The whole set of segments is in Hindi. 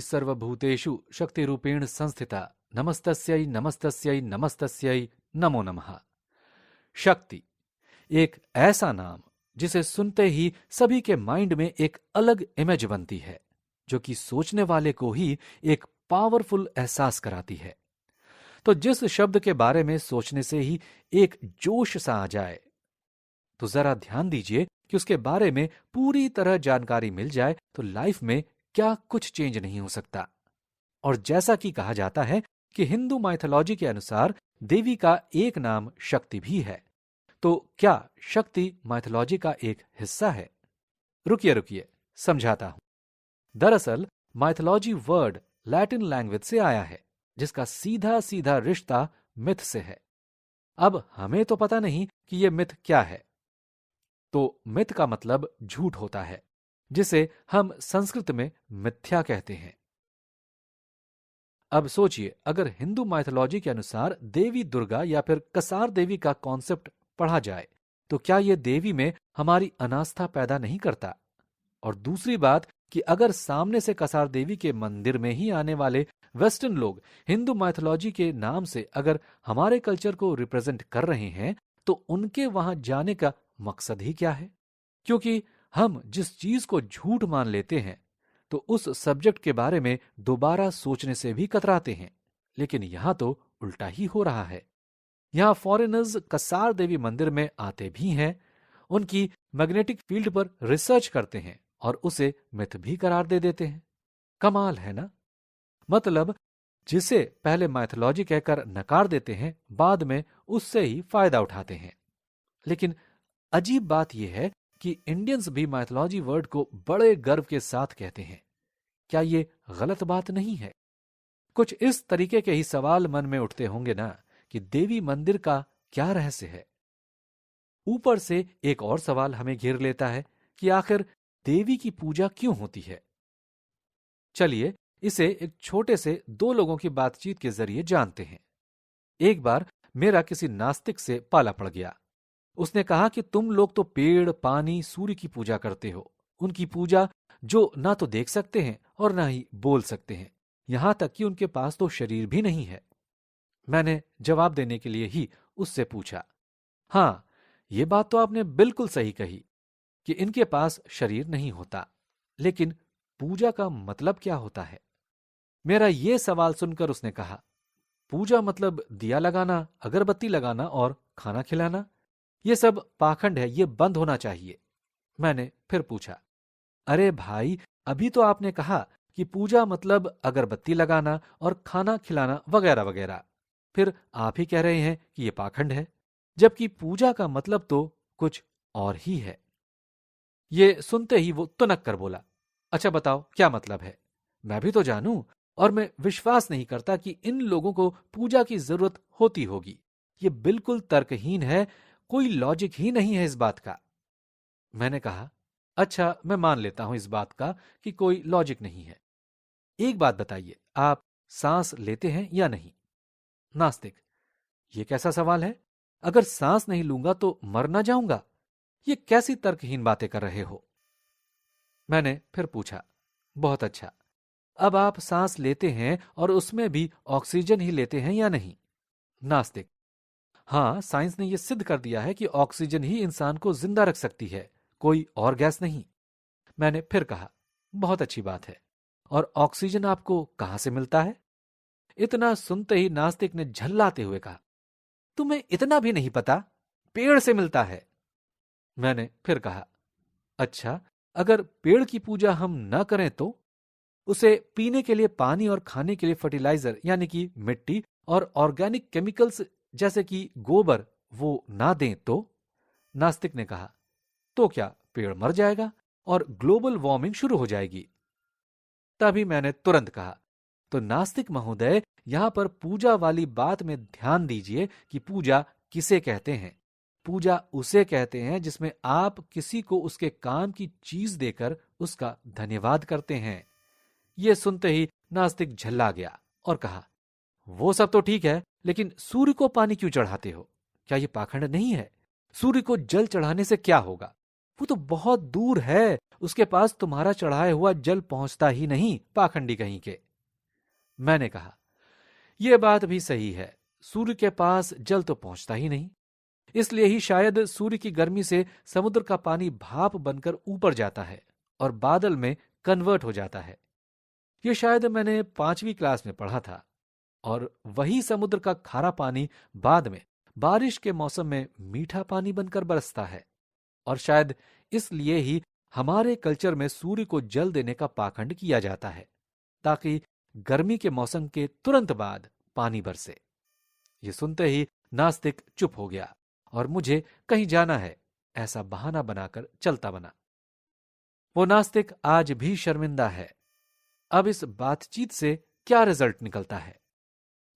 सर्वभूतेषु शक्तिरूपेण संस्थिता नमस्तस्यै नमस्तस्यै नमस्तस्यै नमो नमः। शक्ति एक ऐसा नाम जिसे सुनते ही सभी के माइंड में एक अलग इमेज बनती है, जो कि सोचने वाले को ही एक पावरफुल एहसास कराती है। तो जिस शब्द के बारे में सोचने से ही एक जोश सा आ जाए, तो जरा ध्यान दीजिए कि उसके बारे में पूरी तरह जानकारी मिल जाए तो लाइफ में क्या कुछ चेंज नहीं हो सकता। और जैसा कि कहा जाता है कि हिंदू माइथोलॉजी के अनुसार देवी का एक नाम शक्ति भी है, तो क्या शक्ति माइथोलॉजी का एक हिस्सा है? रुकिए रुकिए, समझाता हूं। दरअसल माइथोलॉजी वर्ड लैटिन लैंग्वेज से आया है, जिसका सीधा सीधा रिश्ता मिथ से है। अब हमें तो पता नहीं कि यह मिथ क्या है, तो मिथ का मतलब झूठ होता है, जिसे हम संस्कृत में मिथ्या कहते हैं। अब सोचिए, अगर हिंदू माइथोलॉजी के अनुसार देवी दुर्गा या फिर कसार देवी का कॉन्सेप्ट पढ़ा जाए, तो क्या यह देवी में हमारी अनास्था पैदा नहीं करता? और दूसरी बात कि अगर सामने से कसार देवी के मंदिर में ही आने वाले वेस्टर्न लोग हिंदू माइथोलॉजी के नाम से अगर हमारे कल्चर को रिप्रेजेंट कर रहे हैं, तो उनके वहां जाने का मकसद ही क्या है? क्योंकि हम जिस चीज को झूठ मान लेते हैं, तो उस सब्जेक्ट के बारे में दोबारा सोचने से भी कतराते हैं। लेकिन यहां तो उल्टा ही हो रहा है। यहां फॉरेनर्स कसार देवी मंदिर में आते भी हैं, उनकी मैग्नेटिक फील्ड पर रिसर्च करते हैं और उसे मिथ भी करार दे देते हैं। कमाल है ना? मतलब जिसे पहले माइथोलॉजी कहकर नकार देते हैं, बाद में उससे ही फायदा उठाते हैं। लेकिन अजीब बात यह है कि इंडियंस भी माइथोलॉजी वर्ड को बड़े गर्व के साथ कहते हैं। क्या ये गलत बात नहीं है? कुछ इस तरीके के ही सवाल मन में उठते होंगे ना कि देवी मंदिर का क्या रहस्य है। ऊपर से एक और सवाल हमें घेर लेता है कि आखिर देवी की पूजा क्यों होती है। चलिए इसे एक छोटे से दो लोगों की बातचीत के जरिए जानते हैं। एक बार मेरा किसी नास्तिक से पाला पड़ गया। उसने कहा कि तुम लोग तो पेड़, पानी, सूर्य की पूजा करते हो, उनकी पूजा जो ना तो देख सकते हैं और ना ही बोल सकते हैं, यहां तक कि उनके पास तो शरीर भी नहीं है। मैंने जवाब देने के लिए ही उससे पूछा, हाँ, ये बात तो आपने बिल्कुल सही कही कि इनके पास शरीर नहीं होता, लेकिन पूजा का मतलब क्या होता है? मेरा ये सवाल सुनकर उसने कहा, पूजा मतलब दिया लगाना, अगरबत्ती लगाना और खाना खिलाना। ये सब पाखंड है, ये बंद होना चाहिए। मैंने फिर पूछा, अरे भाई, अभी तो आपने कहा कि पूजा मतलब अगरबत्ती लगाना और खाना खिलाना वगैरह वगैरह, फिर आप ही कह रहे हैं कि ये पाखंड है, जबकि पूजा का मतलब तो कुछ और ही है। ये सुनते ही वो तुनक कर बोला, अच्छा बताओ क्या मतलब है, मैं भी तो जानूं। और मैं विश्वास नहीं करता कि इन लोगों को पूजा की जरूरत होती होगी। ये बिल्कुल तर्कहीन है, कोई लॉजिक ही नहीं है इस बात का। मैंने कहा, अच्छा, मैं मान लेता हूं इस बात का कि कोई लॉजिक नहीं है। एक बात बताइए, आप सांस लेते हैं या नहीं? नास्तिक, ये कैसा सवाल है? अगर सांस नहीं लूंगा तो मर ना जाऊंगा? ये कैसी तर्कहीन बातें कर रहे हो? मैंने फिर पूछा, बहुत अच्छा, अब आप सांस लेते हैं और उसमें भी ऑक्सीजन ही लेते हैं या नहीं? नास्तिक, हाँ, साइंस ने यह सिद्ध कर दिया है कि ऑक्सीजन ही इंसान को जिंदा रख सकती है, कोई और गैस नहीं। मैंने फिर कहा, बहुत अच्छी बात है, और ऑक्सीजन आपको कहां से मिलता है? इतना सुनते ही नास्तिक ने झल्लाते हुए कहा, तुम्हें इतना भी नहीं पता, पेड़ से मिलता है। मैंने फिर कहा, अच्छा, अगर पेड़ की पूजा हम न करें तो? उसे पीने के लिए पानी और खाने के लिए फर्टिलाइजर यानी कि मिट्टी और ऑर्गेनिक केमिकल्स जैसे कि गोबर वो ना दें तो? नास्तिक ने कहा, तो क्या पेड़ मर जाएगा और ग्लोबल वार्मिंग शुरू हो जाएगी? तभी मैंने तुरंत कहा, तो नास्तिक महोदय, यहां पर पूजा वाली बात में ध्यान दीजिए कि पूजा किसे कहते हैं। पूजा उसे कहते हैं जिसमें आप किसी को उसके काम की चीज देकर उसका धन्यवाद करते हैं। यह सुनते ही नास्तिक झल्ला गया और कहा, वो सब तो ठीक है, लेकिन सूर्य को पानी क्यों चढ़ाते हो? क्या यह पाखंड नहीं है? सूर्य को जल चढ़ाने से क्या होगा? वो तो बहुत दूर है, उसके पास तुम्हारा चढ़ाया हुआ जल पहुंचता ही नहीं, पाखंडी कहीं के। मैंने कहा, यह बात भी सही है, सूर्य के पास जल तो पहुंचता ही नहीं। इसलिए ही शायद सूर्य की गर्मी से समुद्र का पानी भाप बनकर ऊपर जाता है और बादल में कन्वर्ट हो जाता है। यह शायद मैंने 5वीं क्लास में पढ़ा था। और वही समुद्र का खारा पानी बाद में बारिश के मौसम में मीठा पानी बनकर बरसता है। और शायद इसलिए ही हमारे कल्चर में सूर्य को जल देने का पाखंड किया जाता है, ताकि गर्मी के मौसम के तुरंत बाद पानी बरसे। ये सुनते ही नास्तिक चुप हो गया और मुझे कहीं जाना है ऐसा बहाना बनाकर चलता बना। वो नास्तिक आज भी शर्मिंदा है। अब इस बातचीत से क्या रिजल्ट निकलता है?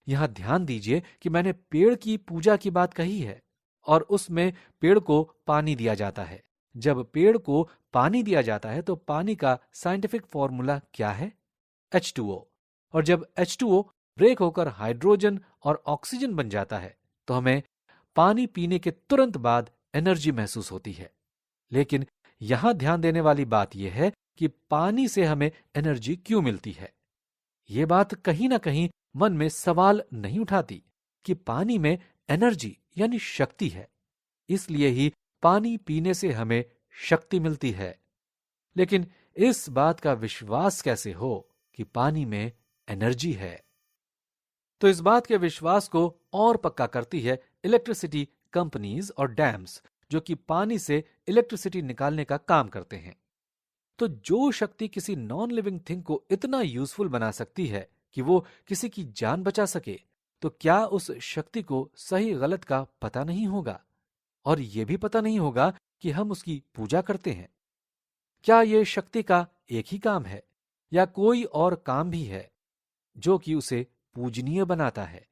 यहां ध्यान दीजिए कि मैंने पेड़ की पूजा की बात कही है और उसमें पेड़ को पानी दिया जाता है। जब पेड़ को पानी दिया जाता है तो पानी का साइंटिफिक फॉर्मूला क्या है? H2O। और जब H2O ब्रेक होकर हाइड्रोजन और ऑक्सीजन बन जाता है तो हमें पानी पीने के तुरंत बाद एनर्जी महसूस होती है। लेकिन यहां ध्यान देने वाली बात यह है कि पानी से हमें एनर्जी क्यों मिलती है। यह बात कहीं ना कहीं मन में सवाल नहीं उठाती कि पानी में एनर्जी यानी शक्ति है, इसलिए ही पानी पीने से हमें शक्ति मिलती है। लेकिन इस बात का विश्वास कैसे हो कि पानी में एनर्जी है? तो इस बात के विश्वास को और पक्का करती है इलेक्ट्रिसिटी कंपनीज और डैम्स, जो कि पानी से इलेक्ट्रिसिटी निकालने का काम करते हैं। तो जो शक्ति किसी नॉन लिविंग थिंग को इतना यूजफुल बना सकती है कि वो किसी की जान बचा सके, तो क्या उस शक्ति को सही गलत का पता नहीं होगा? और यह भी पता नहीं होगा कि हम उसकी पूजा करते हैं। क्या यह शक्ति का एक ही काम है या कोई और काम भी है जो कि उसे पूजनीय बनाता है?